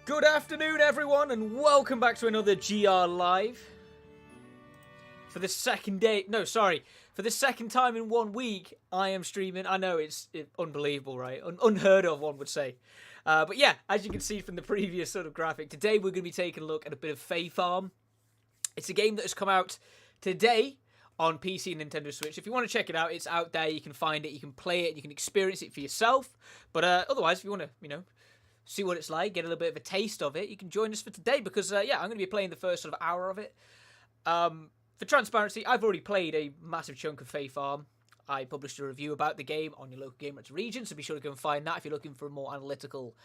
Good afternoon, everyone, and welcome back to another GR Live. For the second day, no, sorry, for the second time in 1 week, I am streaming. I know it's unbelievable, right? Unheard of, one would say. But yeah, as you can see from the previous sort of graphic, today we're going to be taking a look at a bit of Fae Farm. It's a game that has come out today on PC and Nintendo Switch. If you want to check it out, it's out there. You can find it, you can play it, you can experience it for yourself. But otherwise, if you want to, see what it's like, get a little bit of a taste of it, you can join us for today because, yeah, I'm going to be playing the first sort of hour of it. For transparency, I've already played a massive chunk of Fae Farm. I published a review about the game on your local Game Rights region, so be sure to go and find that if you're looking for a more analytical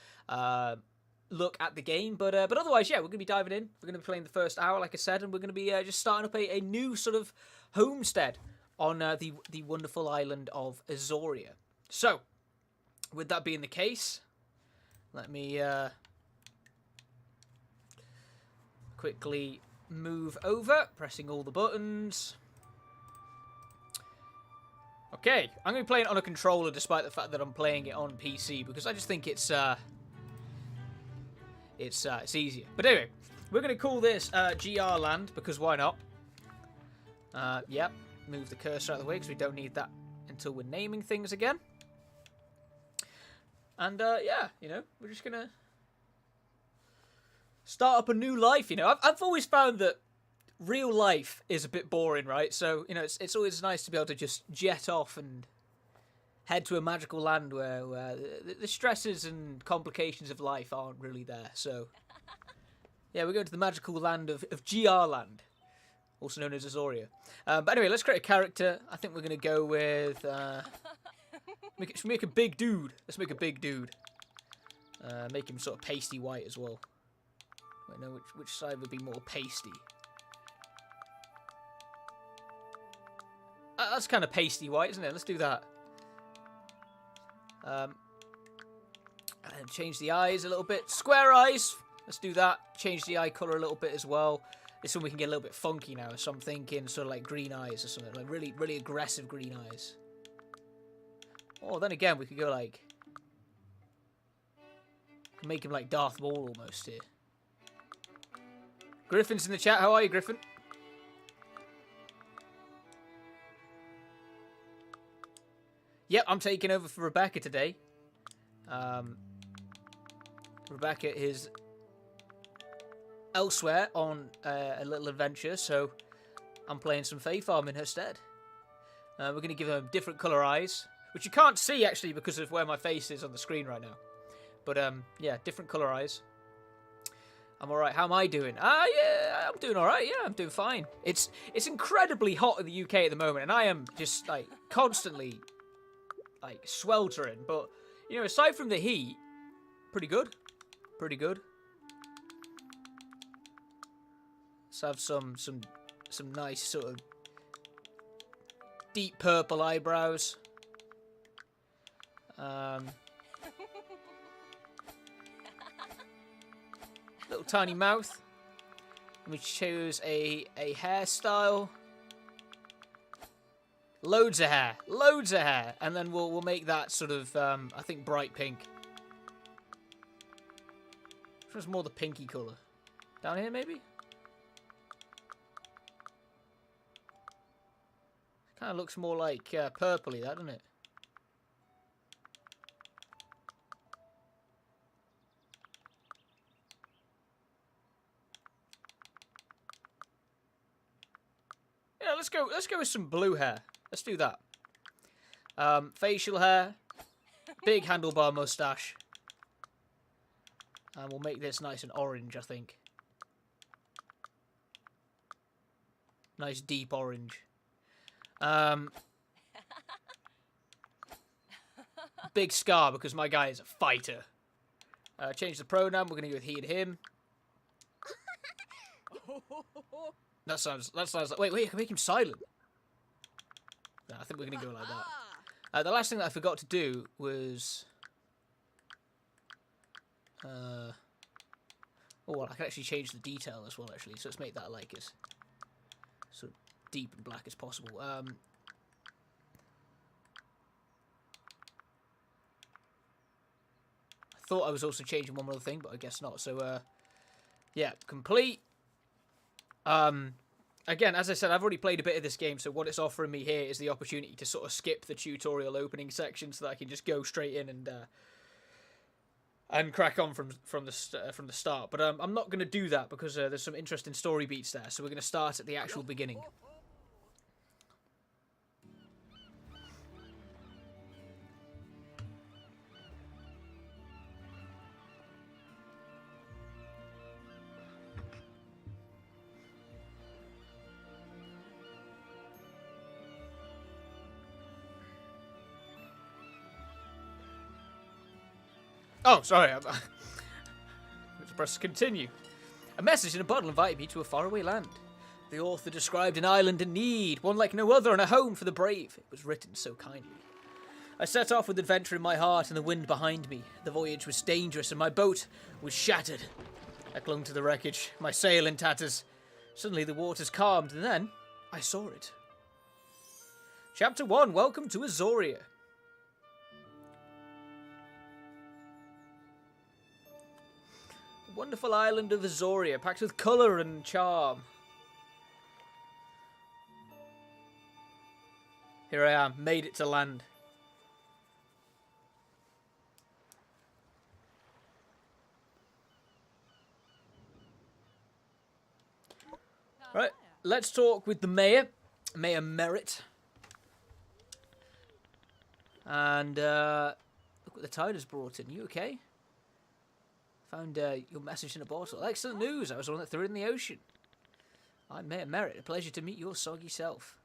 look at the game. But otherwise, yeah, we're going to be diving in. We're going to be playing the first hour, like I said, and we're going to be just starting up a new sort of homestead on the wonderful island of Azoria. So, with that being the case, let me quickly move over, pressing all the buttons. Okay, I'm going to be playing it on a controller despite the fact that I'm playing it on PC because I just think it's easier. But anyway, we're going to call this GR Land because why not? Yep, move the cursor out of the way because we don't need that until we're naming things again. And, yeah, we're just going to start up a new life, I've always found that real life is a bit boring, right? So, it's always nice to be able to just jet off and head to a magical land where the stresses and complications of life aren't really there. So, yeah, we're going to the magical land of GR Land, also known as Azoria. But anyway, let's create a character. I think we're going to go with... make a big dude. Let's make a big dude. Make him sort of pasty white as well. Wait, no, which side would be more pasty? That's kind of pasty white, isn't it? Let's do that. And change the eyes a little bit. Square eyes. Let's do that. Change the eye colour a little bit as well. This one we can get a little bit funky now. So I'm thinking sort of like green eyes or something. Like really, really aggressive green eyes. Or then again, we could go like... make him like Darth Maul almost here. Griffin's in the chat. How are you, Griffin? Yep, I'm taking over for Rebecca today. Rebecca is elsewhere on a little adventure, so I'm playing some Fae Farm in her stead. We're going to give her different colour eyes, which you can't see actually because of where my face is on the screen right now. But yeah, different colour eyes. I'm alright. How am I doing? Yeah, I'm doing alright. Yeah, I'm doing fine. It's incredibly hot in the UK at the moment, and I am just like constantly like sweltering. But aside from the heat, pretty good. Pretty good. Let's have some nice sort of deep purple eyebrows. Little tiny mouth. Let me choose a hairstyle. Loads of hair. Loads of hair. And then we'll make that sort of, I think, bright pink. Which one's more the pinky colour? Down here, maybe? Kind of looks more like purpley, that, doesn't it? Yeah, let's go with some blue hair. Let's do that. Facial hair, big handlebar mustache, and we'll make this nice and orange, I think. Nice deep orange. Big scar because my guy is a fighter. Change the pronoun. We're gonna go with he and him. That sounds like... Wait, I can make him silent. No, I think we're going to go like that. The last thing that I forgot to do was... oh, well, I can actually change the detail as well, actually. So let's make that like as sort of deep and black as possible. I thought I was also changing one other thing, but I guess not. So, yeah, complete. Again, as I said, I've already played a bit of this game, so what it's offering me here is the opportunity to sort of skip the tutorial opening section so that I can just go straight in and crack on from the start. But I'm not going to do that because there's some interesting story beats there, so we're going to start at the actual beginning. Oh, sorry. Let's press continue. A message in a bottle invited me to a faraway land. The author described an island in need, one like no other, and a home for the brave. It was written so kindly. I set off with adventure in my heart and the wind behind me. The voyage was dangerous and my boat was shattered. I clung to the wreckage, my sail in tatters. Suddenly the waters calmed, and then I saw it. Chapter 1, Welcome to Azoria. Wonderful island of Azoria, packed with colour and charm. Here I am, made it to land. Right, let's talk with the mayor, Mayor Merritt. And look what the tide has brought in. You okay? Found your message in a bottle. Excellent news. I was the one that threw it in the ocean. I'm Mayor Merritt. A pleasure to meet your soggy self.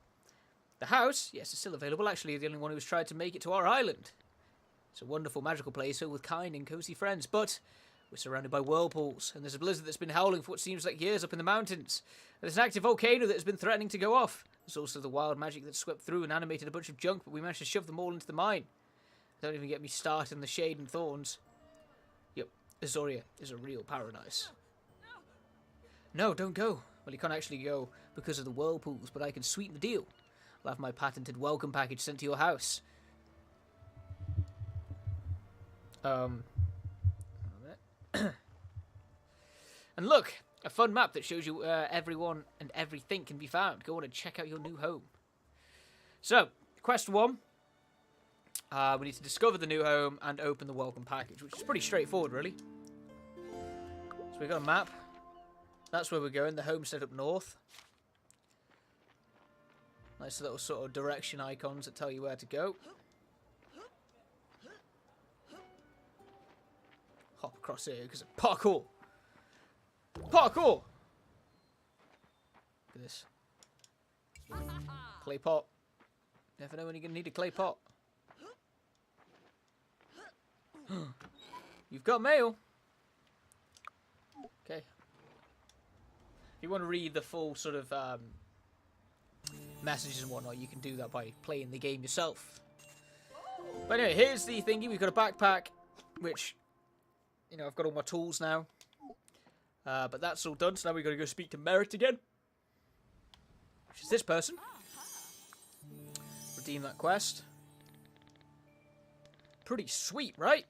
The house, yes, is still available. Actually, the only one who's tried to make it to our island. It's a wonderful, magical place filled with kind and cozy friends, but we're surrounded by whirlpools, and there's a blizzard that's been howling for what seems like years up in the mountains. And there's an active volcano that has been threatening to go off. There's also the wild magic that swept through and animated a bunch of junk, but we managed to shove them all into the mine. Don't even get me started on the shade and thorns. Yep, Azoria is a real paradise. No, don't go. Well, you can't actually go because of the whirlpools, but I can sweeten the deal. I'll have my patented welcome package sent to your house. And look, a fun map that shows you where everyone and everything can be found. Go on and check out your new home. So, quest 1. We need to discover the new home and open the welcome package, which is pretty straightforward, really. So we've got a map. That's where we're going, the homestead up north. Nice little sort of direction icons that tell you where to go. Hop across here because of parkour. Parkour! Look at this. Clay pot. Never know when you're going to need a clay pot. You've got mail. Okay. If you want to read the full sort of messages and whatnot, you can do that by playing the game yourself. But anyway, here's the thingy. We've got a backpack, which, you know, I've got all my tools now. But that's all done, so now we've got to go speak to Merritt again. Which is this person. Redeem that quest. Pretty sweet, right?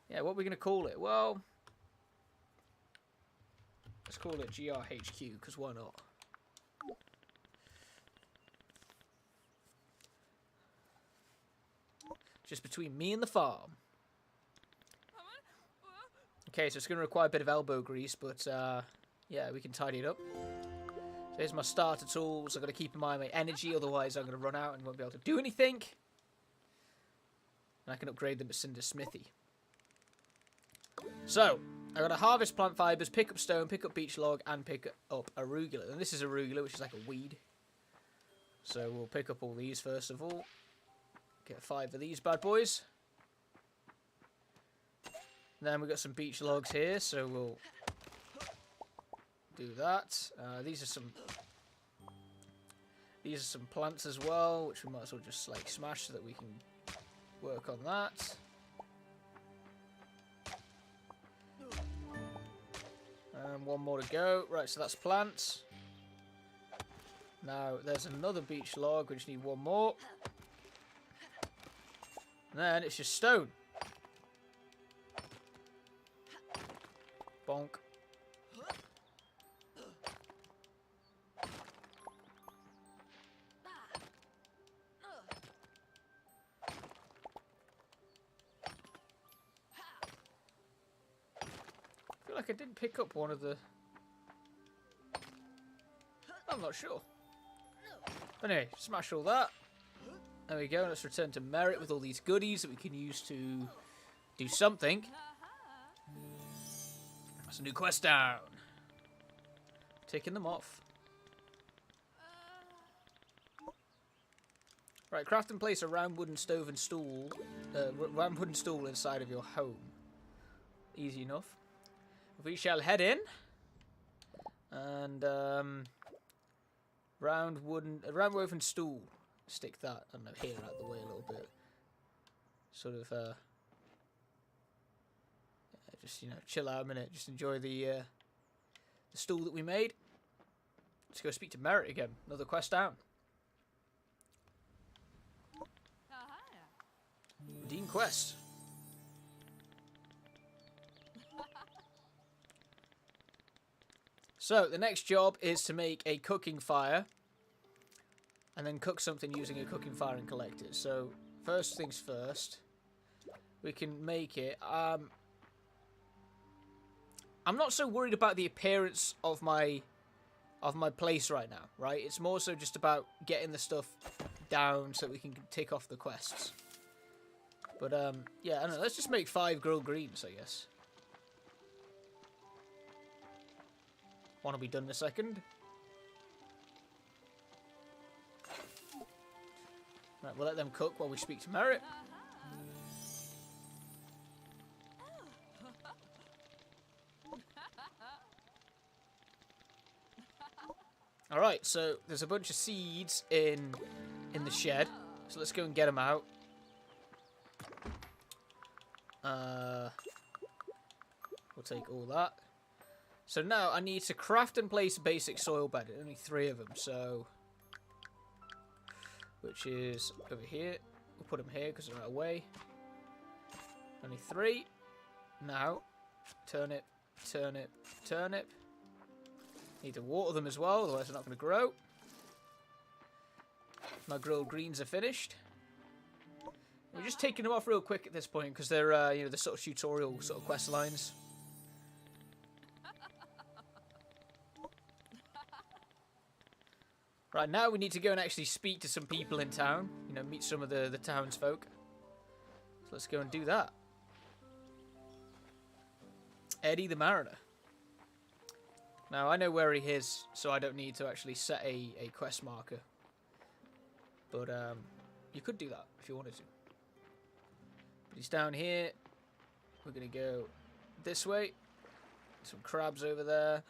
Yeah, what are we going to call it? Well, let's call it GRHQ, because why not? Just between me and the farm. Okay, so it's going to require a bit of elbow grease, but yeah, we can tidy it up. So here's my starter tools. I've got to keep in mind my energy, otherwise I'm going to run out and won't be able to do anything. And I can upgrade them at Cinder Smithy. So, I've got to harvest plant fibers, pick up stone, pick up beech log, and pick up arugula. And this is arugula, which is like a weed. So we'll pick up all these first of all. Get 5 of these bad boys. Then we've got some beech logs here, so we'll do that. These are some plants as well, which we might as well just like smash so that we can work on that. And one more to go. Right, so that's plants. Now there's another beech log. We just need one more. And then it's just stone. Bonk. I feel like I didn't pick up one of the... I'm not sure. But anyway, smash all that. There we go. Let's return to Merit with all these goodies that we can use to do something. That's a new quest down. Taking them off. Right, craft and place a round wooden stove and stool. Round wooden stool inside of your home. Easy enough. We shall head in. And round woven stool. Stick that, I don't know, here out the way a little bit. Sort of, just, you know, chill out a minute. Just enjoy the stool that we made. Let's go speak to Merit again. Another quest down. Redeem quest. So, the next job is to make a cooking fire. And then cook something using a cooking fire and collect it. So, first things first. We can make it. I'm not so worried about the appearance of my place right now, right? It's more so just about getting the stuff down so we can tick off the quests. But, yeah, I don't know. Let's just make 5 grilled greens, I guess. Want to be done in a second. Right, we'll let them cook while we speak to Merit. Alright, so there's a bunch of seeds in the shed. So let's go and get them out. We'll take all that. So now I need to craft and place a basic soil bed. Only 3 of them, so... Which is over here. We'll put them here because they're out of the way. Only 3. Now, turnip, turnip, turnip. Need to water them as well, otherwise they're not going to grow. My grilled greens are finished. We're just taking them off real quick at this point because they're, you know, the sort of tutorial sort of quest lines. Right, now we need to go and actually speak to some people in town. You know, meet some of the townsfolk. So let's go and do that. Eddie the Mariner. Now, I know where he is, so I don't need to actually set a quest marker. But, you could do that if you wanted to. But he's down here. We're going to go this way. Some crabs over there.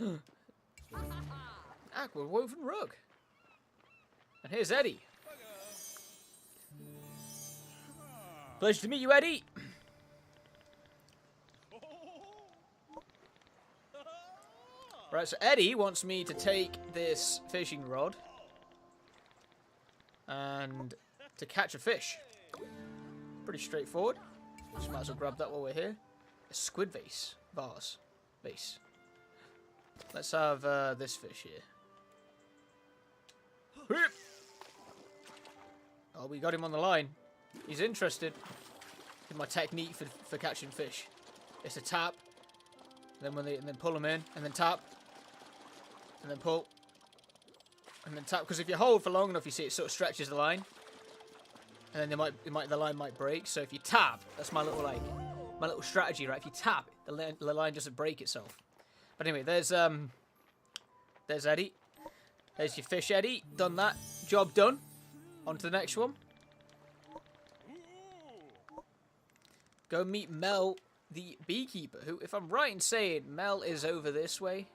Aqua woven rug. And here's Eddie. Pleasure to meet you, Eddie. Right, so Eddie wants me to take this fishing rod and to catch a fish. Pretty straightforward. Just might as well grab that while we're here. A squid vase. Vase. Let's have this fish here. Oh, we got him on the line. He's interested in my technique for catching fish. It's a tap, and then pull them in, and then tap, and then pull, and then tap. Because if you hold for long enough, you see it sort of stretches the line, and then the line might break. So if you tap, that's my little strategy, right? If you tap, the line doesn't break itself. But anyway, there's Eddie. There's your fish, Eddie. Done that. Job done. On to the next one. Go meet Mel, the beekeeper, who, if I'm right in saying, Mel is over this way.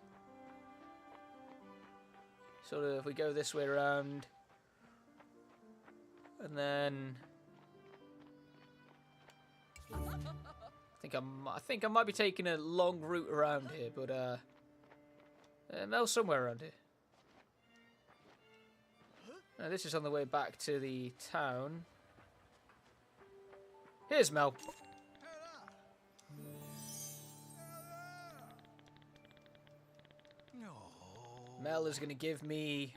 Sort of, if we go this way around. And then... I think I might be taking a long route around here, but, Mel's somewhere around here. This is on the way back to the town. Here's Mel. Mel is going to give me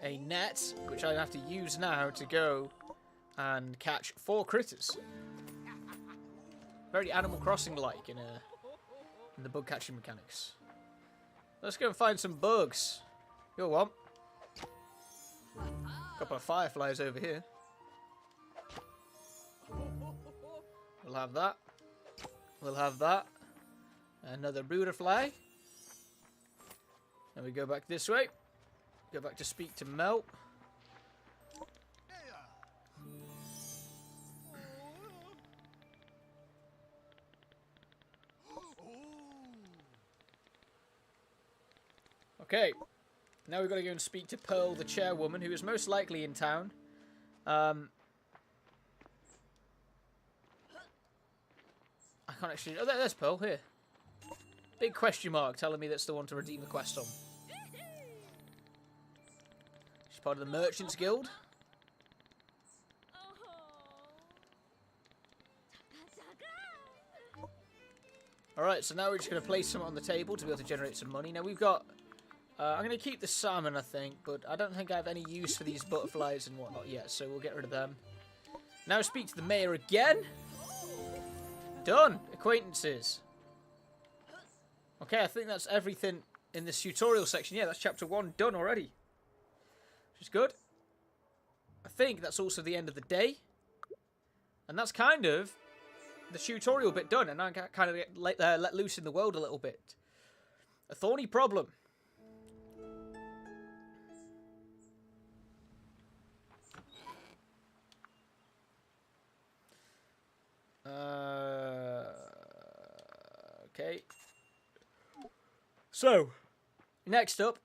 a net, which I have to use now to go and catch 4 critters. Very Animal Crossing-like in the bug catching mechanics. Let's go and find some bugs. You're one. Couple of fireflies over here. We'll have that. We'll have that. Another butterfly. And we go back this way. Go back to speak to Mel. Okay. Now we've got to go and speak to Pearl, the chairwoman, who is most likely in town. I can't actually... Oh, there's Pearl, here. Big question mark telling me that's the one to redeem a quest on. She's part of the Merchants Guild. Alright, so now we're just going to place some on the table to be able to generate some money. Now we've got... I'm going to keep the salmon, I think, but I don't think I have any use for these butterflies and whatnot yet, so we'll get rid of them. Now speak to the mayor again. Done. Acquaintances. Okay, I think that's everything in this tutorial section. Yeah, that's chapter 1 done already. Which is good. I think that's also the end of the day. And that's kind of the tutorial bit done. And I can kind of get let loose in the world a little bit. A thorny problem. Okay. So, next up.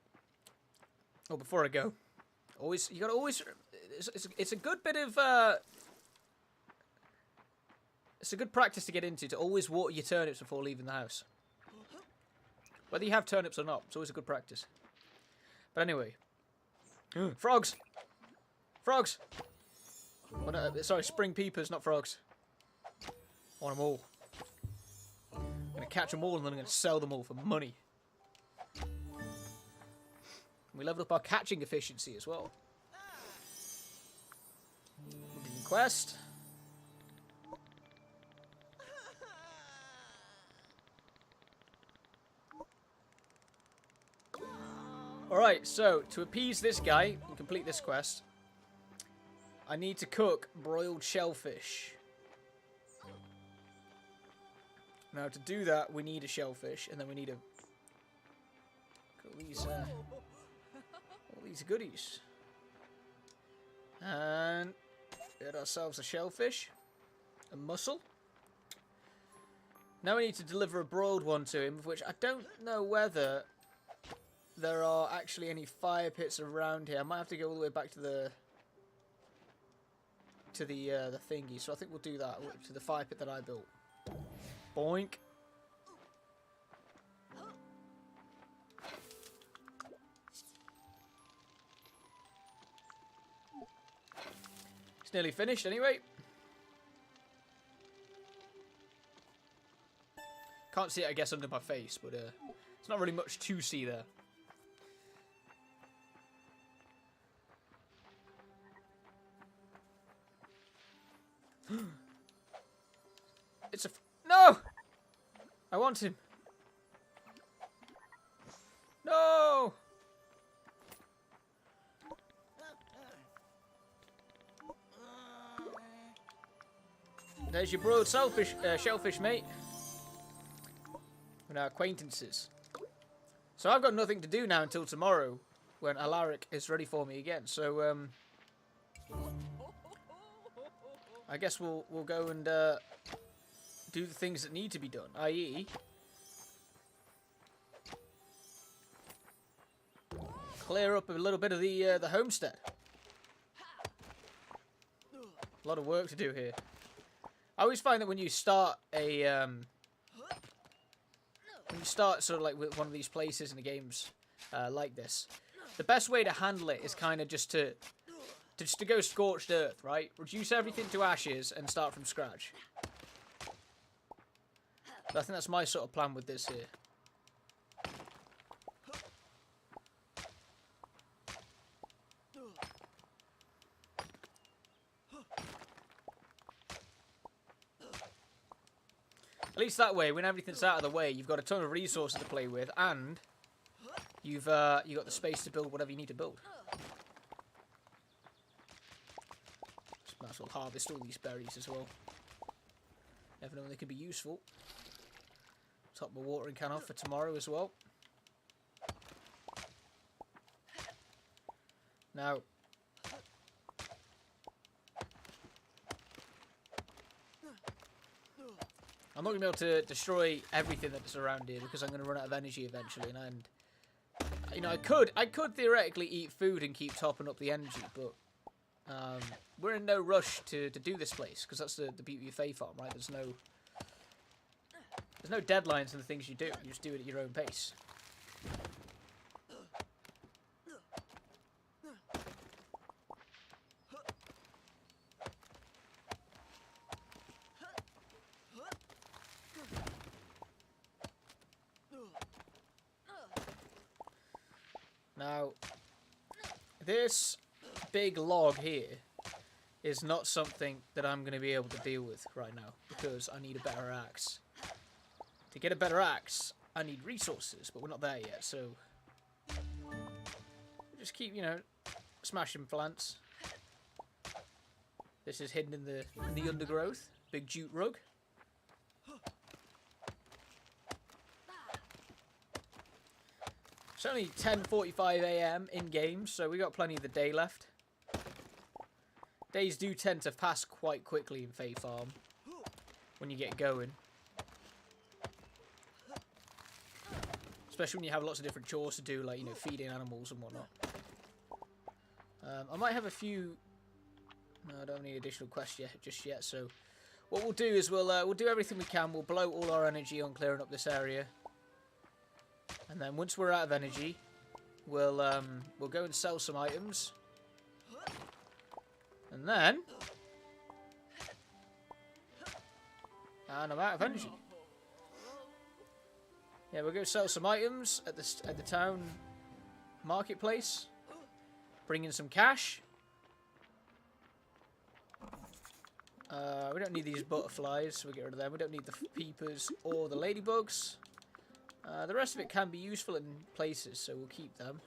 Oh, before I go, you gotta always. It's a good bit of. It's a good practice to get into to always water your turnips before leaving the house. Whether you have turnips or not, it's always a good practice. But anyway, frogs. Frogs. Oh, no, sorry, spring peepers, not frogs. I want them all. I'm going to catch them all and then I'm going to sell them all for money. We leveled up our catching efficiency as well. Quest. Alright, so to appease this guy and complete this quest, I need to cook broiled shellfish. Now to do that, we need a shellfish, and then we need all these goodies. And get ourselves a shellfish, a mussel. Now we need to deliver a broiled one to him, of which I don't know whether there are actually any fire pits around here. I might have to go all the way back to the thingy, so I think we'll do that, to the fire pit that I built. Boink. It's nearly finished anyway. Can't see it, I guess, under my face, but it's not really much to see there. It's a... No! I want him. No! There's your broiled shellfish, mate. We're now acquaintances. So I've got nothing to do now until tomorrow, when Alaric is ready for me again. So, I guess we'll go and do the things that need to be done, i.e. clear up a little bit of the homestead. A lot of work to do here. I always find that when you start sort of like with one of these places in the games like this, the best way to handle it is kind of just to go scorched earth, right? Reduce everything to ashes and start from scratch. But I think that's my sort of plan with this here. least that way, when everything's out of the way, you've got a ton of resources to play with, and you got the space to build whatever you need to build. Just might as well harvest all these berries as well. Never know when they could be useful. Top my watering can off for tomorrow as well. Now, I'm not going to be able to destroy everything that's around here because I'm going to run out of energy eventually. And you know, I could theoretically eat food and keep topping up the energy, but we're in no rush to do this place because that's the beauty of Fae Farm, right? There's no deadlines in the things you do. You just do it at your own pace. Now, this big log here is not something that I'm going to be able to deal with right now because I need a better axe. To get a better axe, I need resources, but we're not there yet, so just keep, you know, smashing plants. This is hidden in the undergrowth. Big jute rug. It's only 10:45 AM in game, so we got plenty of the day left. Days do tend to pass quite quickly in Fae Farm when you get going. Especially when you have lots of different chores to do, like, you know, feeding animals and whatnot. I might have a few... No, I don't need additional quests just yet, so... What we'll do is we'll do everything we can. We'll blow all our energy on clearing up this area. And then once we're out of energy, we'll go and sell some items. And then... And I'm out of energy. Yeah, we'll go sell some items at the town marketplace. Bring in some cash. We don't need these butterflies, so we'll get rid of them. We don't need the peepers or the ladybugs. The rest of it can be useful in places, so we'll keep them.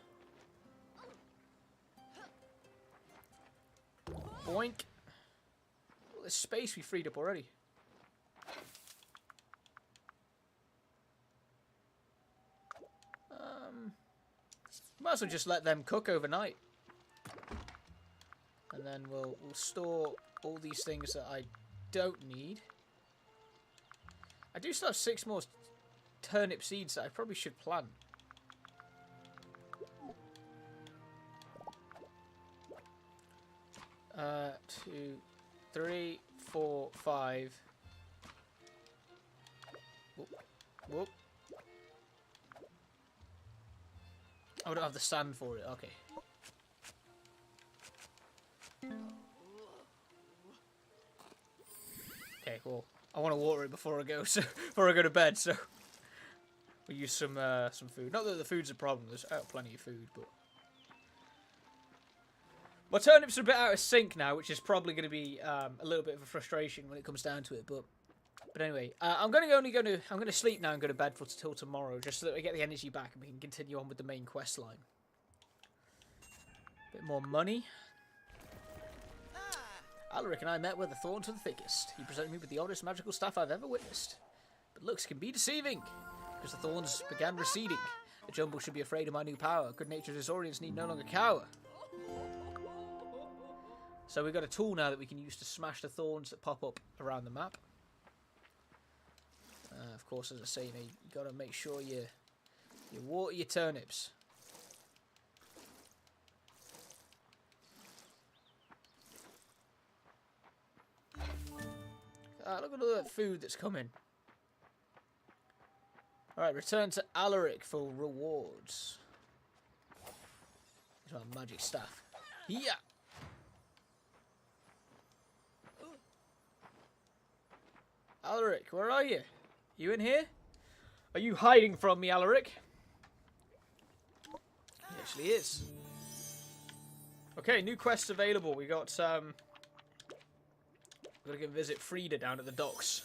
Boink. All this space we freed up already. Might as well just let them cook overnight. And then we'll store all these things that I don't need. I do still have 6 more turnip seeds that I probably should plant. Two, 3, 4, 5. Whoop. Whoop. Oh, I don't have the sand for it. Okay. Okay, well, I want to water it before I go, so before I go to bed. So we'll use some food. Not that the food's a problem. There's plenty of food, but my turnips are a bit out of sync now, which is probably going to be a little bit of a frustration when it comes down to it. But anyway, I'm going to sleep now and go to bed till tomorrow, just so that we get the energy back and we can continue on with the main quest line. Bit more money. Alaric and I met where the thorns were the thickest. He presented me with the oddest magical staff I've ever witnessed. But looks can be deceiving, because the thorns began receding. The jungle should be afraid of my new power. Good-natured Azorians need no longer cower. So we've got a tool now that we can use to smash the thorns that pop up around the map. Of course, as I say, you got to make sure you water your turnips. Look at all that food that's coming. Alright, return to Alaric for rewards. Here's my magic staff. Yeah! Alaric, where are you? You in here? Are you hiding from me, Alaric? He actually is. Okay, new quests available. We got we're gonna go visit Frida down at the docks.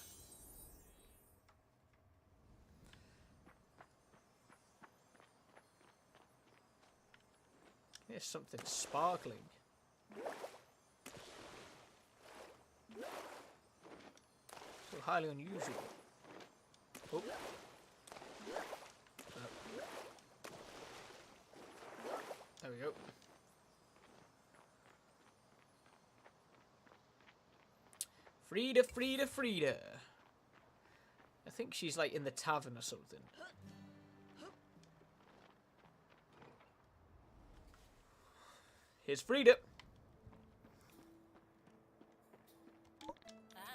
Here's something sparkling. So highly unusual. Oh. There we go. Frida, Frida, Frida. I think she's like in the tavern or something. Here's Frida.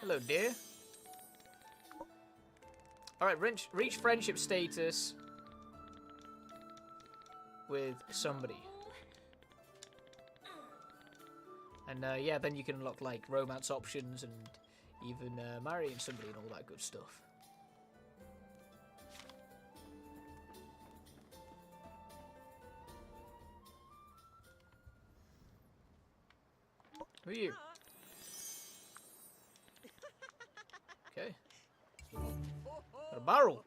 Hello, dear. Alright, reach friendship status with somebody. And yeah, then you can unlock like romance options and even marrying somebody and all that good stuff. Who are you? Okay. Got a barrel.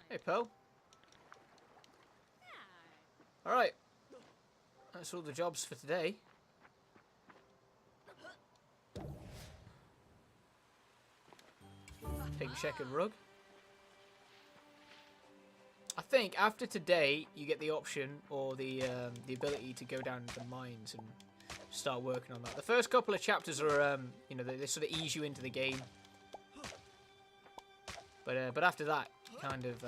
Hey, Pearl. Alright. That's all the jobs for today. Pink checkered rug. I think after today you get the option or the ability to go down the mines and start working on that. The first couple of chapters are you know, they sort of ease you into the game. But after that, kind of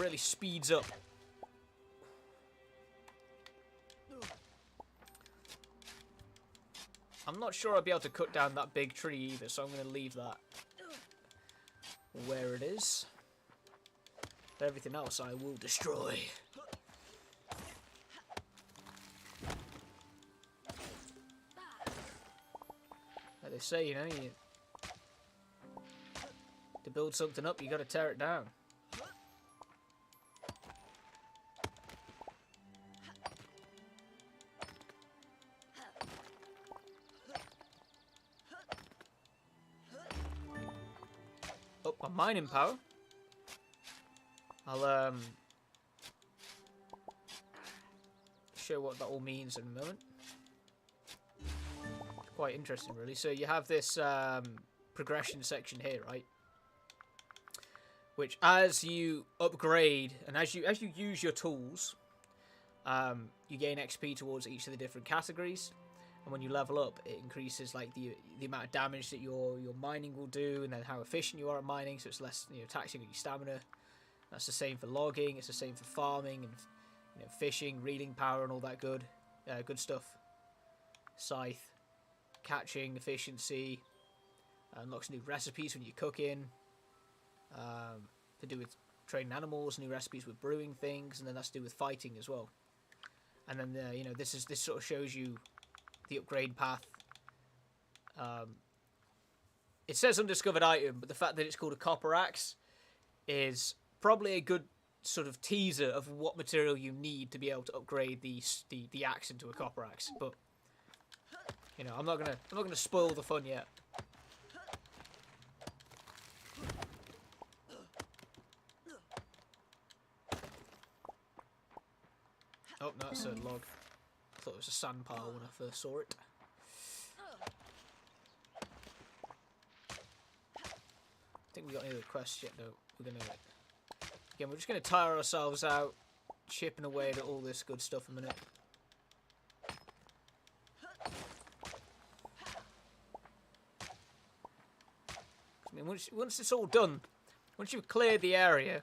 really speeds up. I'm not sure I'll be able to cut down that big tree either, so I'm going to leave that where it is. But everything else I will destroy. Like they say, you know, to build something up, you got to tear it down. Up my mining power. I'll show what that all means in a moment. It's quite interesting, really. So you have this progression section here, right? Which, as you upgrade and as you use your tools, you gain XP towards each of the different categories. And when you level up, it increases like the amount of damage that your mining will do, and then how efficient you are at mining, so it's less, you know, taxing on your stamina. That's the same for logging. It's the same for farming and, you know, fishing, reading power, and all that good stuff. Scythe, catching efficiency, unlocks new recipes when you're cooking. To do with training animals, new recipes with brewing things, and then that's to do with fighting as well. And then you know, this sort of shows you the upgrade path. It says undiscovered item, but the fact that it's called a copper axe is probably a good sort of teaser of what material you need to be able to upgrade the axe into a copper axe. But you know, I'm not gonna spoil the fun yet. Oh, no, it's a log. I thought it was a sand pile when I first saw it. I think we got any other quests yet? No, we're just gonna tire ourselves out, chipping away at all this good stuff a minute. I mean, once it's all done, once you've cleared the area,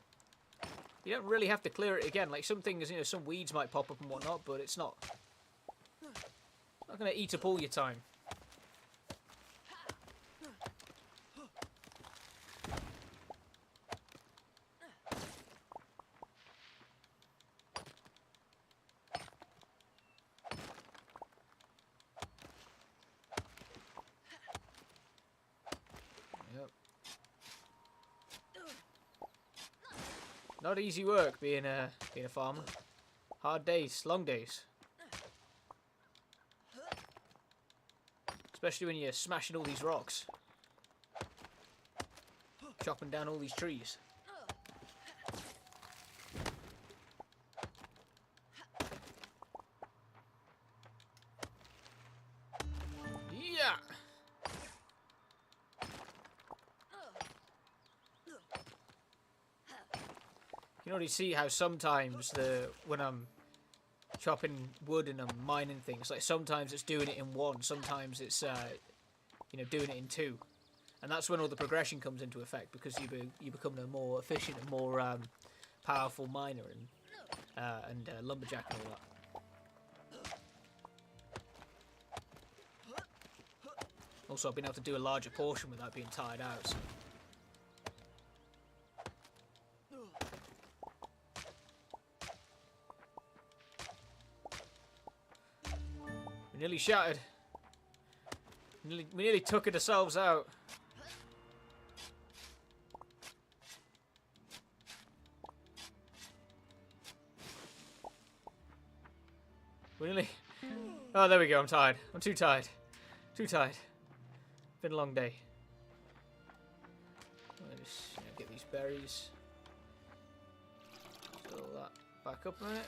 you don't really have to clear it again. Like some things, you know, some weeds might pop up and whatnot, but it's not going to eat up all your time. Yep. Not easy work being a farmer. Hard days, long days. Especially when you're smashing all these rocks. chopping down all these trees. Yeah. You can already see how sometimes when I'm chopping wood and I'm mining things, like sometimes it's doing it in one, sometimes it's doing it in two, and that's when all the progression comes into effect, because you become a more efficient and more powerful miner and lumberjack and all that. Also, I've been able to do a larger portion without being tired out. So. We nearly shattered. We nearly took it ourselves out. We nearly... Oh, there we go. I'm tired. I'm too tired. Too tired. Been a long day. I'll just get these berries. Fill that back up a minute.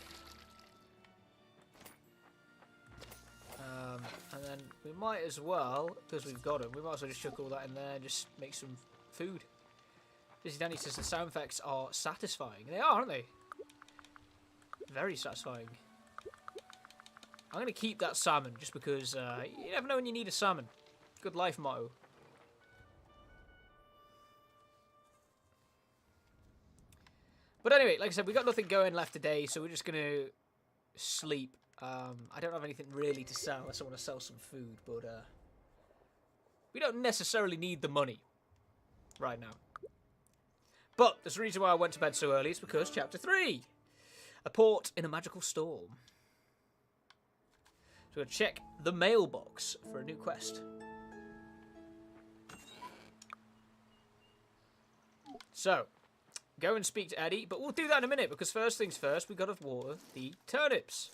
And then we might as well, because we've got them, we might as well just chuck all that in there and just make some food. This is Danny says the sound effects are satisfying. They are, aren't they? Very satisfying. I'm going to keep that salmon just because you never know when you need a salmon. Good life motto. But anyway, like I said, we got nothing going left today, so we're just going to sleep. I don't have anything really to sell unless I want to sell some food, but we don't necessarily need the money right now. But there's a reason why I went to bed so early. It's because Chapter 3. A port in a magical storm. So we're going to check the mailbox for a new quest. So, go and speak to Eddie, but we'll do that in a minute, because first things first, we've got to water the turnips.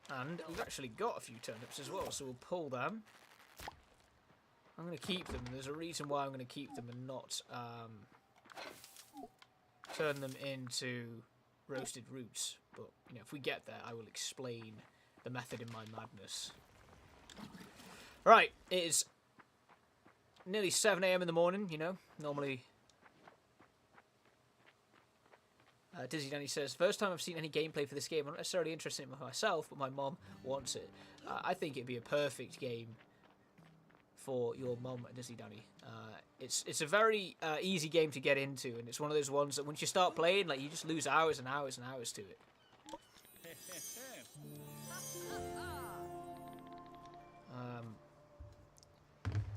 And we've actually got a few turnips as well, so we'll pull them. I'm going to keep them. There's a reason why I'm going to keep them and not turn them into roasted roots. But, you know, if we get there, I will explain the method in my madness. Right, it is nearly 7 AM in the morning, you know, normally. Dizzy Danny says, first time I've seen any gameplay for this game. I'm not necessarily interested in it myself, but my mom wants it. I think it'd be a perfect game for your mom, Dizzy Danny. It's a very easy game to get into, and it's one of those ones that once you start playing, like, you just lose hours and hours and hours to it.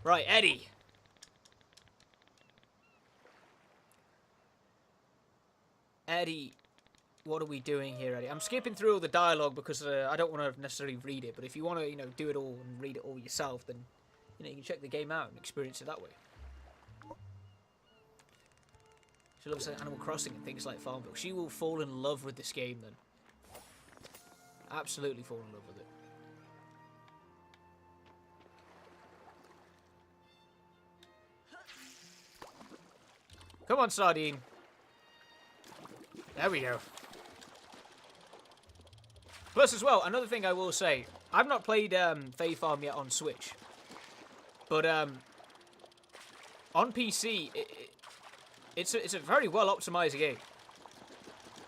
Right, Eddie. Eddie, what are we doing here, Eddie? I'm skipping through all the dialogue because I don't want to necessarily read it. But if you want to, you know, do it all and read it all yourself, then you know you can check the game out and experience it that way. She loves Animal Crossing and things like Farmville. She will fall in love with this game then. Absolutely fall in love with it. Come on, Sardine. There we go. Plus, as well, another thing I will say, I've not played Fae Farm yet on Switch, but on PC, it's a very well optimized game.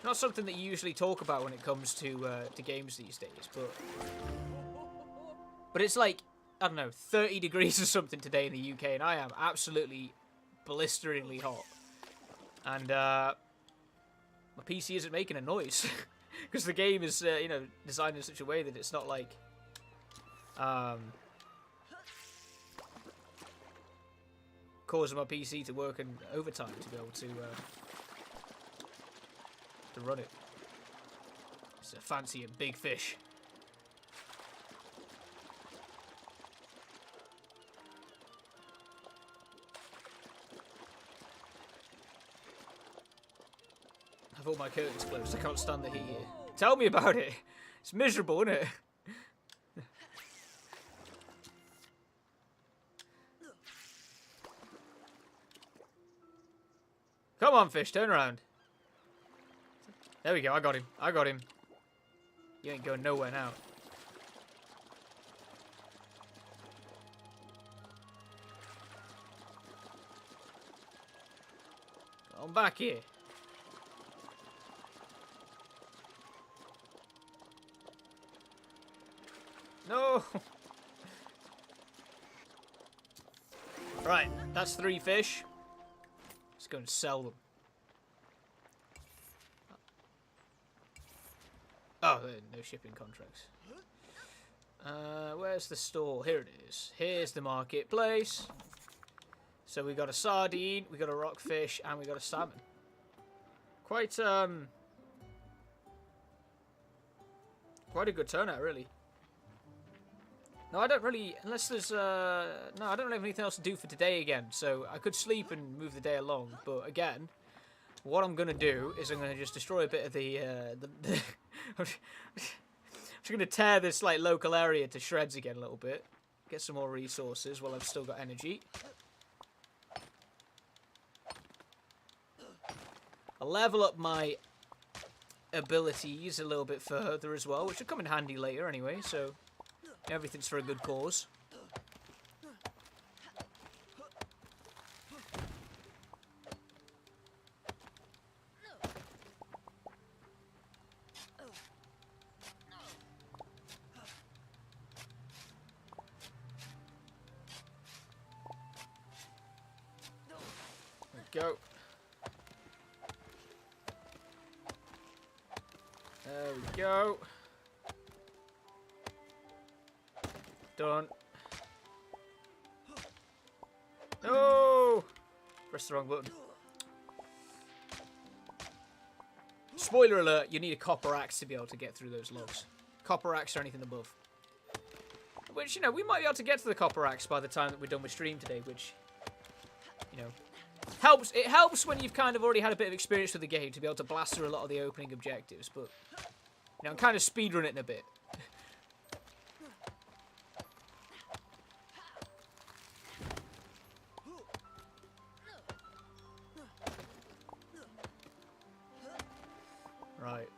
Not something that you usually talk about when it comes to games these days, but it's like, I don't know, 30 degrees or something today in the UK, and I am absolutely blisteringly hot, and my PC isn't making a noise because the game is, you know, designed in such a way that it's not like, causing my PC to work in overtime to be able to run it. It's a fancy and big fish. Have all my curtains closed. I can't stand the heat here. Tell me about it. It's miserable, isn't it? Come on, fish, turn around. There we go, I got him. I got him. You ain't going nowhere now. Come back here. No! Right, that's 3 fish. Let's go and sell them. Oh, no shipping contracts. Where's the store? Here it is. Here's the marketplace. So we got a sardine, we got a rockfish, and we got a salmon. Quite a good turnout, really. No, I don't really, unless there's, no, I don't have anything else to do for today again, so I could sleep and move the day along, but again, what I'm going to do is I'm going to just destroy a bit of the I'm just going to tear this, like, local area to shreds again a little bit, get some more resources while I've still got energy. I'll level up my abilities a little bit further as well, which will come in handy later anyway, so everything's for a good cause. There we go. There we go. Done. No! Press the wrong button. Spoiler alert, you need a copper axe to be able to get through those logs. Copper axe or anything above. Which, you know, we might be able to get to the copper axe by the time that we're done with stream today, which, you know, helps. It helps when you've kind of already had a bit of experience with the game to be able to blast through a lot of the opening objectives, but, you know, I'm kind of speedrunning a bit. Right.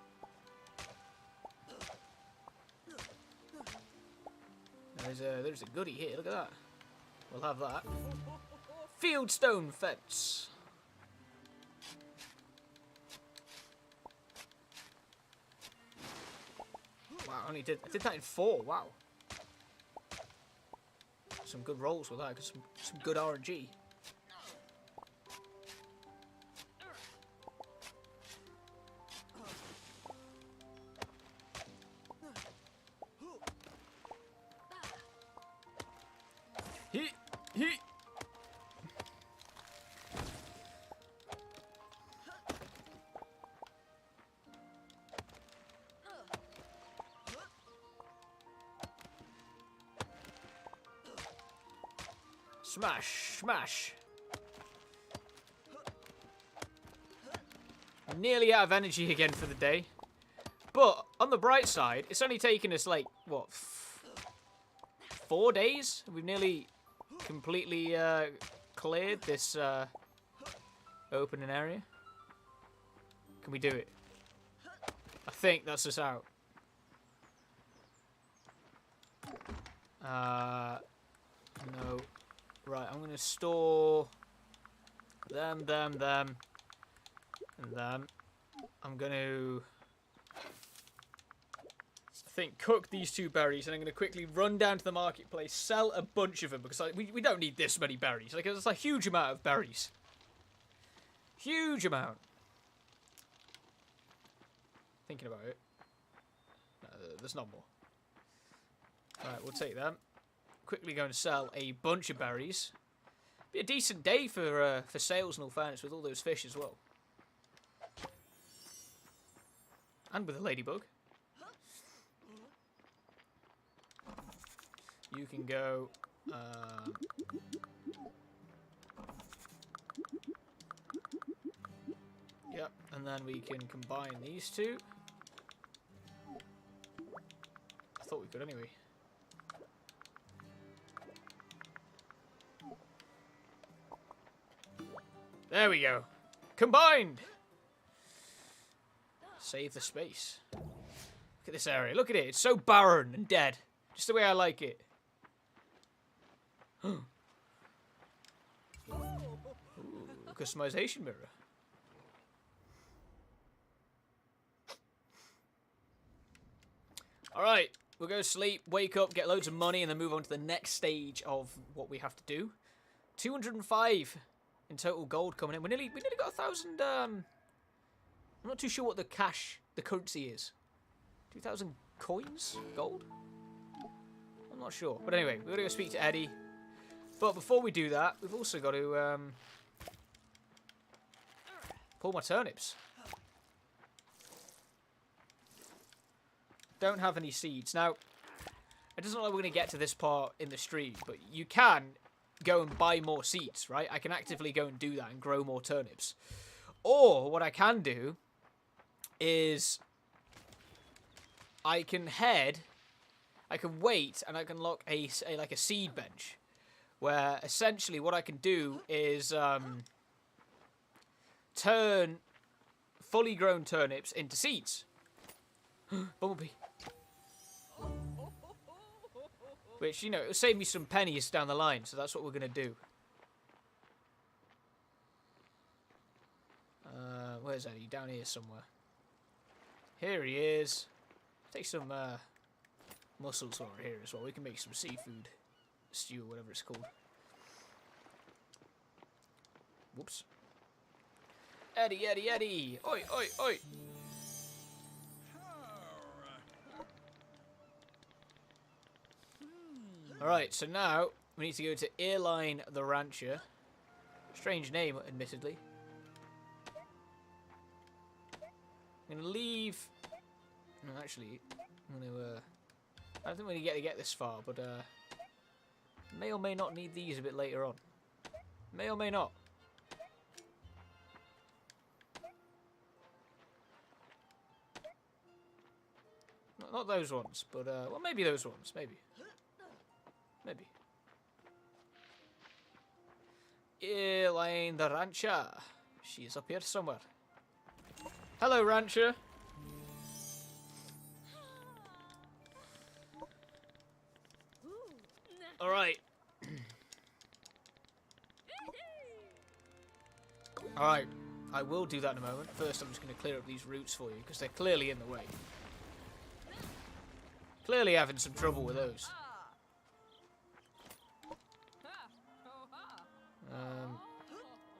There's a goodie here. Look at that. We'll have that. Fieldstone fence. Wow, I did that in 4. Wow. Some good rolls with that. Some good RNG. He. Smash, smash. I'm nearly out of energy again for the day. But on the bright side, it's only taken us like, what, 4 days? We've nearly completely cleared this opening area. Can we do it? I think that's us out. No. Right, I'm going to store them, and them. I'm going to, I think, cook these 2 berries, and I'm going to quickly run down to the marketplace, sell a bunch of them, because we don't need this many berries. Like, it's a huge amount of berries. Huge amount. Thinking about it. No, there's not more. Alright, we'll take them. Quickly going to sell a bunch of berries. Be a decent day for sales in all fairness with all those fish as well. And with a ladybug. You can go... Yep, and then we can combine these 2. I thought we could anyway. There we go. Combined! Save the space. Look at this area. Look at it. It's so barren and dead. Just the way I like it. Ooh, customization mirror. Alright, we'll go to sleep, wake up, get loads of money, and then move on to the next stage of what we have to do. 205 in total gold coming in. We nearly got 1,000, I'm not too sure what the currency is. 2,000 coins? Gold? I'm not sure. But anyway, we're going to go speak to Eddie. But before we do that, we've also got to pull my turnips. Don't have any seeds. Now, it doesn't look like we're going to get to this part in the stream, but you can go and buy more seeds, right? I can actively go and do that and grow more turnips. Or what I can do is I can wait and I can lock like a seed bench where essentially what I can do is turn fully grown turnips into seeds. Bumblebee. Which, you know, it'll save me some pennies down the line, so that's what we're going to do. Where's Eddie? Down here somewhere. Here he is. Take some mussels over here as well. We can make some seafood stew or whatever it's called. Whoops. Eddie, Eddie, Eddie! Oi, oi, oi! Alright, so now we need to go to Airline the Rancher. Strange name, admittedly. I'm going to leave... No, actually, I'm going to... I don't think we're going to get this far, but may or may not need these a bit later on. May or may not. Not those ones, but, well, maybe those ones, maybe. Maybe. Airline the Rancher. She is up here somewhere. Hello, Rancher. Alright. Alright. I will do that in a moment. First, I'm just going to clear up these roots for you, because they're clearly in the way. Clearly having some trouble with those.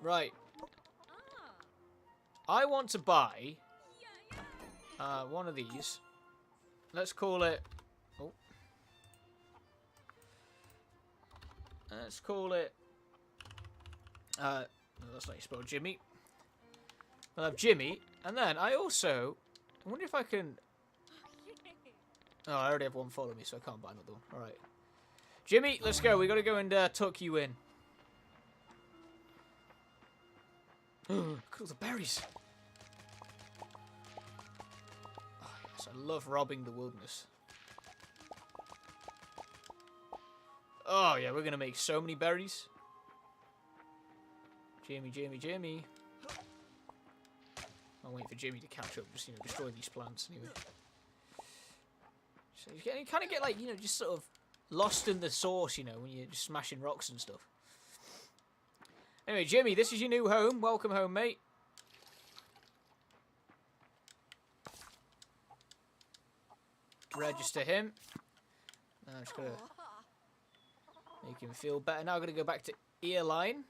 Right. I want to buy one of these. Let's call it... Oh. Let's call it... no, that's not how you spell Jimmy. I'll have Jimmy. And then I also... I wonder if I can... Oh, I already have one follow me, so I can't buy another one. Alright. Jimmy, let's go. We got to go and tuck you in. Look at all the berries. Oh, yes, I love robbing the wilderness. Oh, yeah, we're going to make so many berries. Jimmy, Jimmy, Jimmy. I'll wait for Jimmy to catch up. Just, you know, destroy these plants anyway. So you kind of get, like, you know, just sort of lost in the sauce, you know, when you're just smashing rocks and stuff. Anyway, Jimmy, this is your new home. Welcome home, mate. Register him. Now I'm just going to make him feel better. Now I'm going to go back to Airline.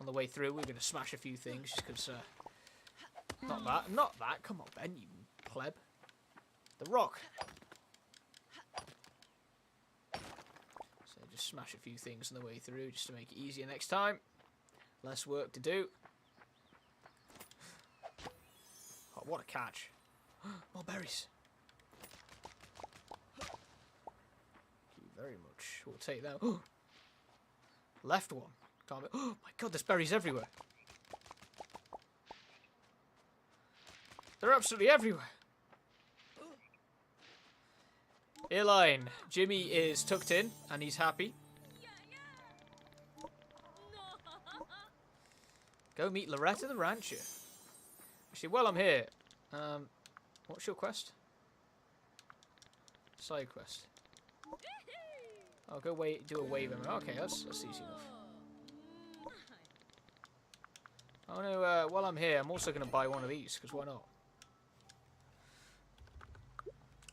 On the way through, we're going to smash a few things just because... not that. Not that. Come on, Ben, you pleb. The rock. So just smash a few things on the way through just to make it easier next time. Less work to do. Oh, what a catch. More berries. Thank you very much. We'll take that. Left one. Can't be. Oh my god, there's berries everywhere. They're absolutely everywhere. Airline. Jimmy is tucked in and he's happy. Go meet Loretta the Rancher. Actually, while I'm here, what's your quest? Side quest. I'll go do a wave. Okay, that's easy enough. Oh no, while I'm here, I'm also going to buy one of these, because why not?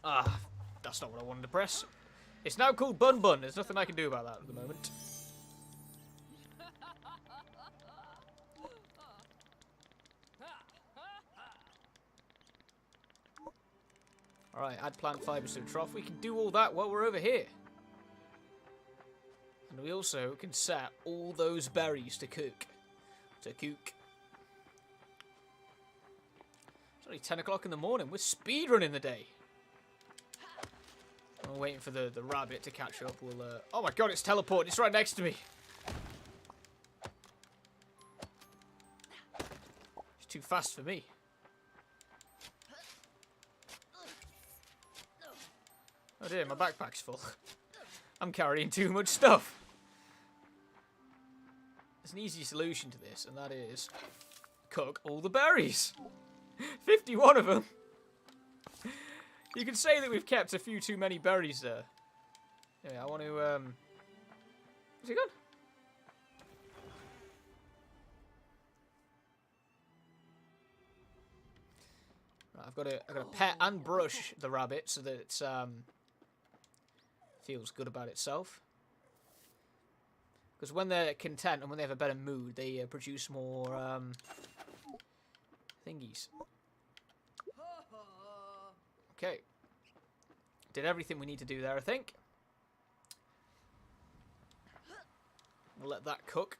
Ah, that's not what I wanted to press. It's now called Bun Bun. There's nothing I can do about that at the moment. Alright, add plant fibers to the trough. We can do all that while we're over here. And we also can set all those berries to cook. It's only 10 o'clock in the morning. We're speedrunning the day. I'm waiting for the rabbit to catch up. We'll, oh my god, it's teleported. It's right next to me. It's too fast for me. Oh dear, my backpack's full. I'm carrying too much stuff. There's an easy solution to this, and that is cook all the berries. 51 of them. You could say that we've kept a few too many berries there. Yeah, I want to, Is he gone? Right, I've got to pet and brush the rabbit so that it's, feels good about itself. Because when they're content and when they have a better mood, they produce more, thingies. Okay. Did everything we need to do there, I think. We'll let that cook.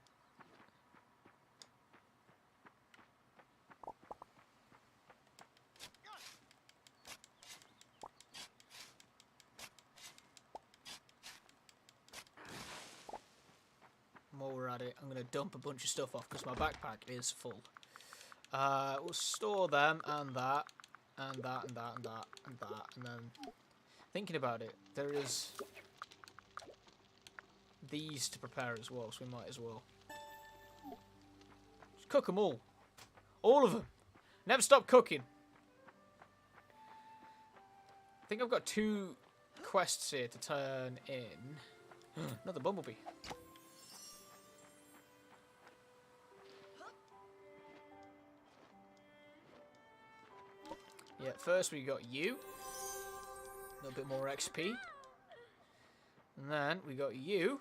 While we're at it, I'm going to dump a bunch of stuff off because my backpack is full. We'll store them and that. And that, and that, and that, and that, and then thinking about it, there is these to prepare as well, so we might as well just cook them all. All of them. Never stop cooking. I think I've got 2 quests here to turn in. Another bumblebee. Yeah, first we got you. A little bit more XP. And then we got you.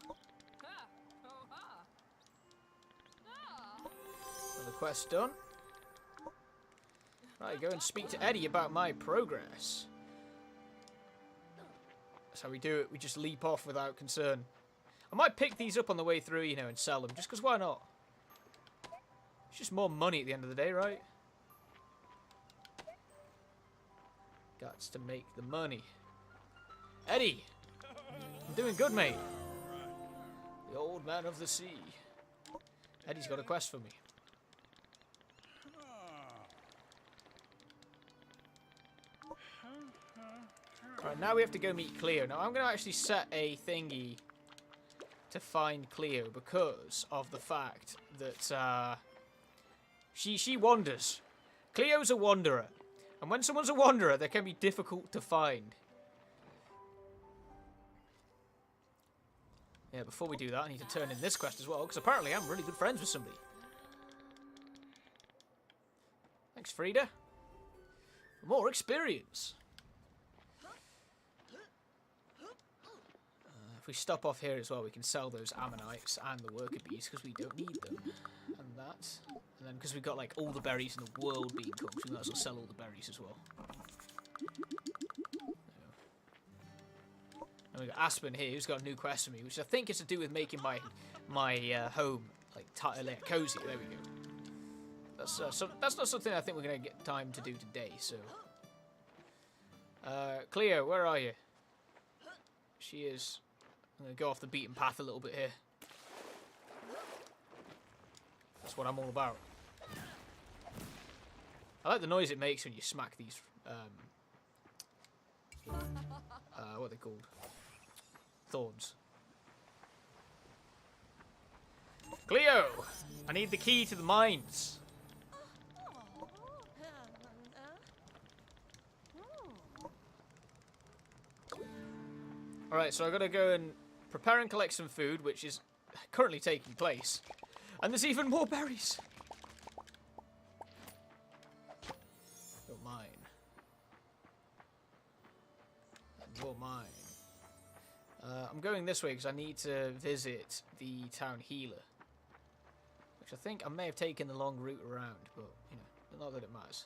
Another quest done. Right, go and speak to Eddie about my progress. That's how we do it. We just leap off without concern. I might pick these up on the way through, you know, and sell them. Just because why not? It's just more money at the end of the day, right? Gots to make the money. Eddie! I'm doing good, mate. The old man of the sea. Eddie's got a quest for me. Right, now we have to go meet Cleo. Now, I'm going to actually set a thingy to find Cleo because of the fact that she wanders. Cleo's a wanderer. And when someone's a wanderer, they can be difficult to find. Yeah, before we do that, I need to turn in this quest as well, because apparently I'm really good friends with somebody. Thanks, Frida. For more experience. If we stop off here as well, we can sell those ammonites and the worker bees, because we don't need them. And that. And then, because we've got, like, all the berries in the world being cooked, we might as well sell all the berries as well. And we've got Aspen here, who's got a new quest for me, which I think is to do with making my home, like, cozy. There we go. That's not something I think we're going to get time to do today, so... Cleo, where are you? She is... I'm going to go off the beaten path a little bit here. That's what I'm all about. I like the noise it makes when you smack these, what are they called? Thorns. Cleo! I need the key to the mines. Alright, so I gotta go and prepare and collect some food, which is currently taking place. And there's even more berries. You're mine. And you're mine. I'm going this way because I need to visit the town healer. Which I think I may have taken the long route around, but, you know, not that it matters.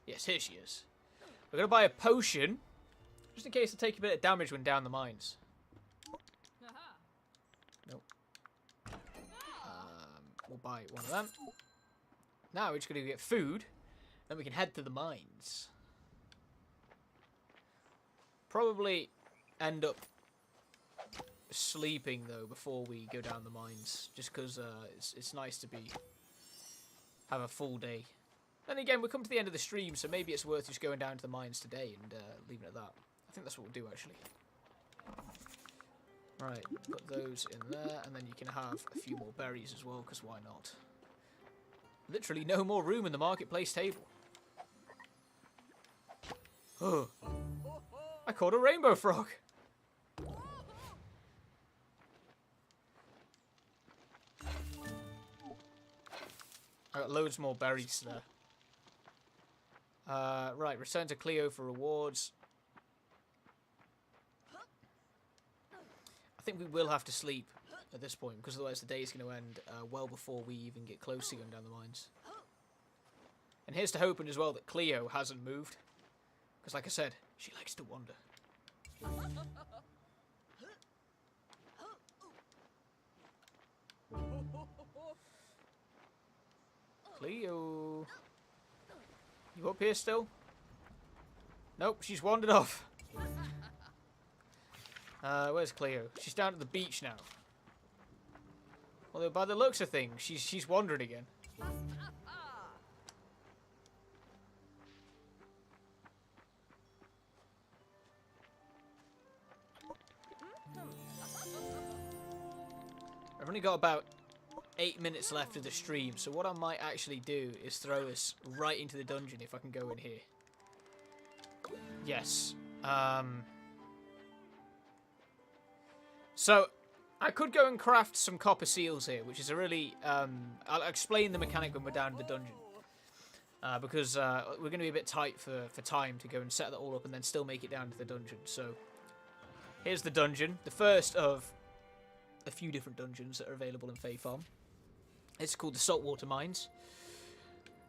Yes, here she is. We're going to buy a potion, just in case I take a bit of damage when down the mines. Nope. We'll buy one of them. Now we're just going to get food, then we can head to the mines. Probably end up sleeping though before we go down the mines, just because it's nice to have a full day. Then again, we come to the end of the stream, so maybe it's worth just going down to the mines today and leaving it at that. I think that's what we'll do actually. Right, put those in there, and then you can have a few more berries as well, because why not? Literally no more room in the marketplace table. Oh. I caught a rainbow frog. I got loads more berries there. Right, return to Cleo for rewards. I think we will have to sleep at this point, because otherwise the day is going to end well before we even get close to going down the mines. And here's to hoping as well that Cleo hasn't moved. Because like I said, she likes to wander. Cleo. You up here still? Nope, she's wandered off. Where's Cleo? She's down at the beach now. Although by the looks of things, she's wandered again. I've only got about 8 minutes left of the stream, so what I might actually do is throw us right into the dungeon if I can go in here. Yes. So, I could go and craft some copper seals here, which is a really... I'll explain the mechanic when we're down in the dungeon. Because we're going to be a bit tight for time to go and set that all up and then still make it down to the dungeon. So, here's the dungeon. The first of a few different dungeons that are available in Fae Farm. It's called the Saltwater Mines.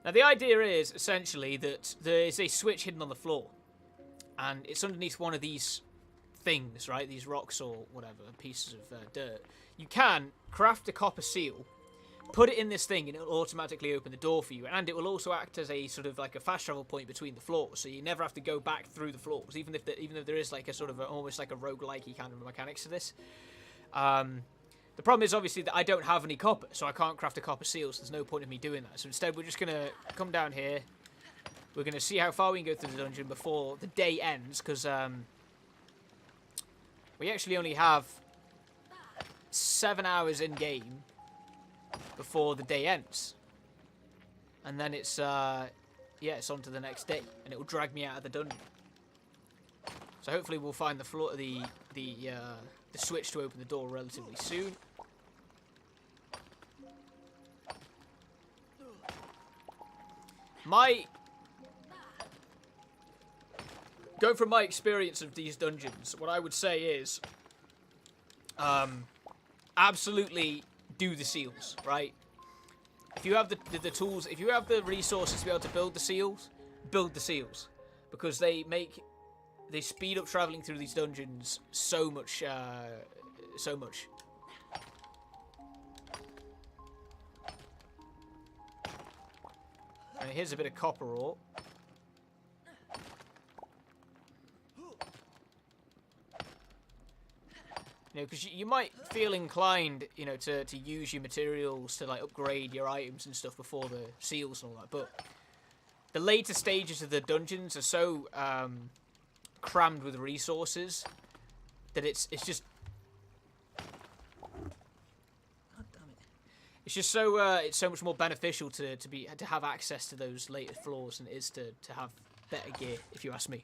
Now, the idea is, essentially, that there is a switch hidden on the floor. And it's underneath one of these things, right? These rocks or whatever, pieces of dirt. You can craft a copper seal, put it in this thing, and it'll automatically open the door for you. And it will also act as a sort of like a fast travel point between the floors, so you never have to go back through the floors, even if there is like a sort of almost like a roguelike-y kind of mechanics to this. The problem is obviously that I don't have any copper, so I can't craft a copper seal, so there's no point in me doing that. So instead we're just going to come down here. We're going to see how far we can go through the dungeon before the day ends, because we actually only have 7 hours in-game before the day ends. And then it's, yeah, it's on to the next day, and it will drag me out of the dungeon. So hopefully we'll find the floor, the switch to open the door relatively soon. Going from my experience of these dungeons, what I would say is, absolutely do the seals, right? If you have the tools, if you have the resources to be able to build the seals, because they speed up traveling through these dungeons so much, so much. And here's a bit of copper ore. You know, because you might feel inclined, you know, to use your materials to like upgrade your items and stuff before the seals and all that, but the later stages of the dungeons are so crammed with resources that it's just It's just so it's so much more beneficial to have access to those later floors than it is to have better gear, if you ask me.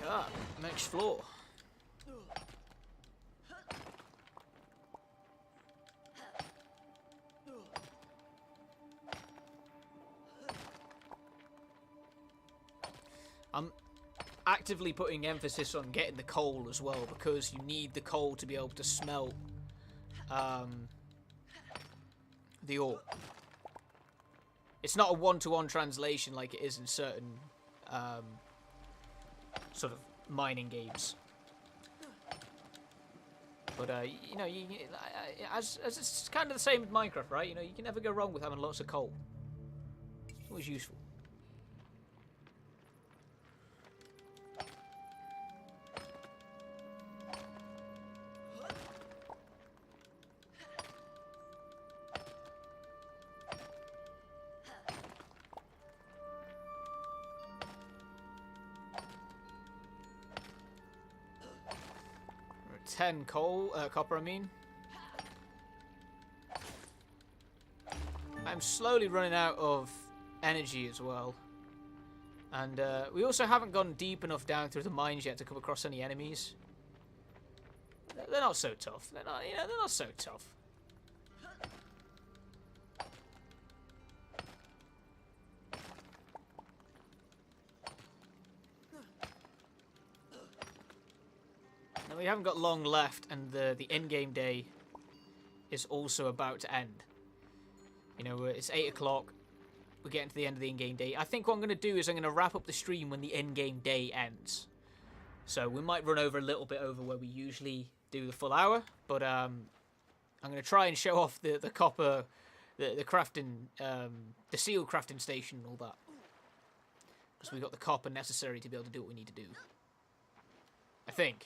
God, next floor. I'm actively putting emphasis on getting the coal as well, because you need the coal to be able to smelt the ore. It's not a one-to-one translation like it is in certain sort of mining games. But you know, as it's kind of the same with Minecraft, right? You know, you can never go wrong with having lots of coal. It's always useful. We're at 10 copper, I mean. I'm slowly running out of energy as well. And we also haven't gone deep enough down through the mines yet to come across any enemies. They're not so tough. They're not, you know, they're not so tough. Now we haven't got long left, and the in-game day is also about to end. You know, it's 8 o'clock. We're getting to the end of the in-game day. I think what I'm going to do is I'm going to wrap up the stream when the in-game day ends. So we might run over a little bit over where we usually do the full hour, but I'm going to try and show off the copper, the crafting, the seal crafting station and all that. Because we've got the copper necessary to be able to do what we need to do. I think.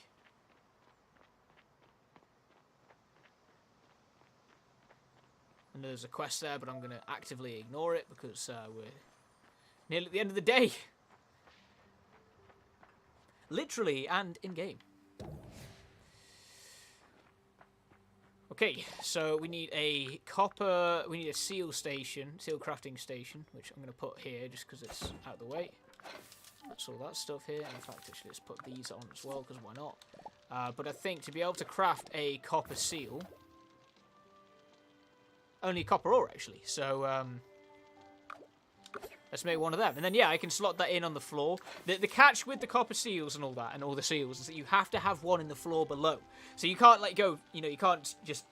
And there's a quest there, but I'm going to actively ignore it because we're nearly at the end of the day. Literally and in-game. Okay, so we need a copper, we need a seal station, seal crafting station, which I'm going to put here just because it's out of the way. That's all that stuff here. In fact, actually, let's put these on as well, because why not? But I think to be able to craft a copper seal... Only copper ore, actually. So, let's make one of them. And then, yeah, I can slot that in on the floor. The catch with the copper seals and all that, and all the seals, is that you have to have one in the floor below. So you can't, like, go, you know, you can't just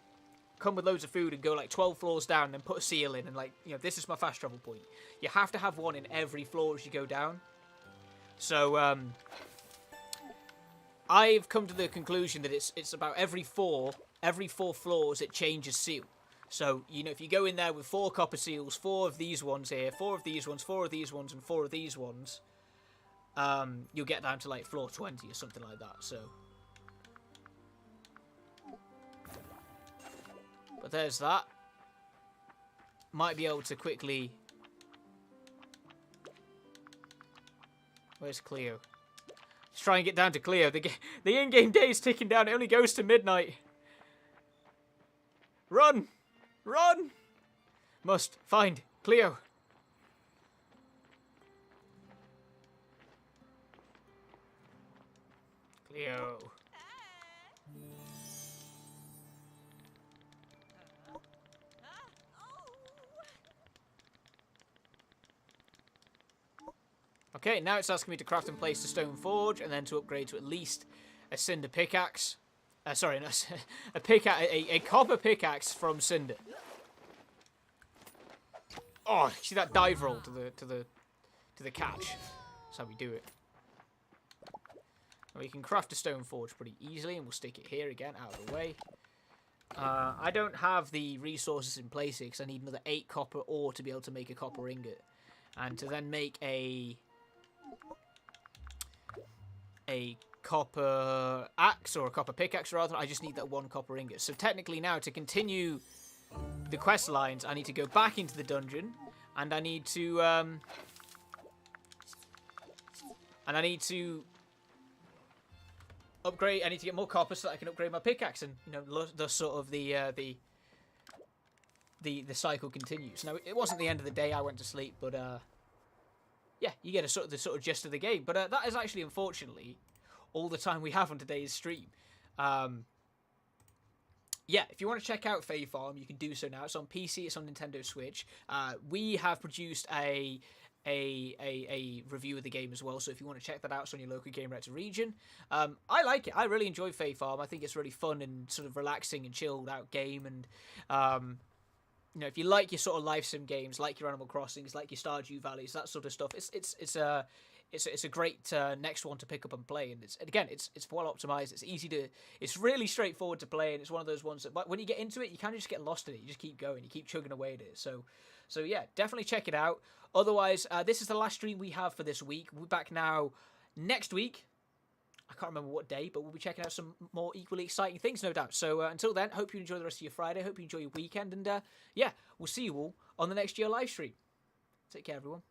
come with loads of food and go, like, 12 floors down and then put a seal in and, like, you know, this is my fast travel point. You have to have one in every floor as you go down. So, I've come to the conclusion that it's about every four floors it changes seal. So, you know, if you go in there with 4 copper seals, 4 of these ones here, 4 of these ones, 4 of these ones, and 4 of these ones, you'll get down to, like, floor 20 or something like that, so. But there's that. Might be able to quickly... Where's Cleo? Let's try and get down to Cleo. The in-game day is ticking down. It only goes to midnight. Run! Run! Must find Cleo. Cleo. Okay, now it's asking me to craft and place the stone forge, and then to upgrade to at least a cinder pickaxe. Sorry, no, a copper pickaxe from cinder. Oh, see that dive roll to the catch. That's how we do it. And we can craft a stone forge pretty easily, and we'll stick it here again, out of the way. I don't have the resources in place here because I need another 8 copper ore to be able to make a copper ingot, and to then make a copper axe, or a copper pickaxe rather, I just need that 1 copper ingot. So technically now, to continue the quest lines, I need to go back into the dungeon, and I need to upgrade. I need to get more copper so that I can upgrade my pickaxe, and you know, the sort of the cycle continues. Now, it wasn't the end of the day. I went to sleep, but yeah, you get the sort of gist of the game. But that is actually, unfortunately, all the time we have on today's stream. Yeah, if you want to check out Fae Farm, you can do so now. It's on PC, it's on Nintendo Switch. We have produced a review of the game as well, so if you want to check that out, it's on your local Game Director region. I like it. I really enjoy Fae Farm. I think it's really fun and sort of relaxing and chilled out game, and you know, if you like your sort of life sim games, like your Animal Crossings, like your Stardew Valleys, that sort of stuff, it's a great next one to pick up and play. And it's well optimized. It's easy to, it's really straightforward to play, and it's one of those ones that when you get into it, you kind of just get lost in it. You just keep going, you keep chugging away at it. So yeah, definitely check it out. Otherwise, this is the last stream we have for this week. We're back now next week. I can't remember what day, but we'll be checking out some more equally exciting things, no doubt. So until then, hope you enjoy the rest of your Friday. Hope you enjoy your weekend. And yeah, we'll see you all on the next year live stream. Take care, everyone.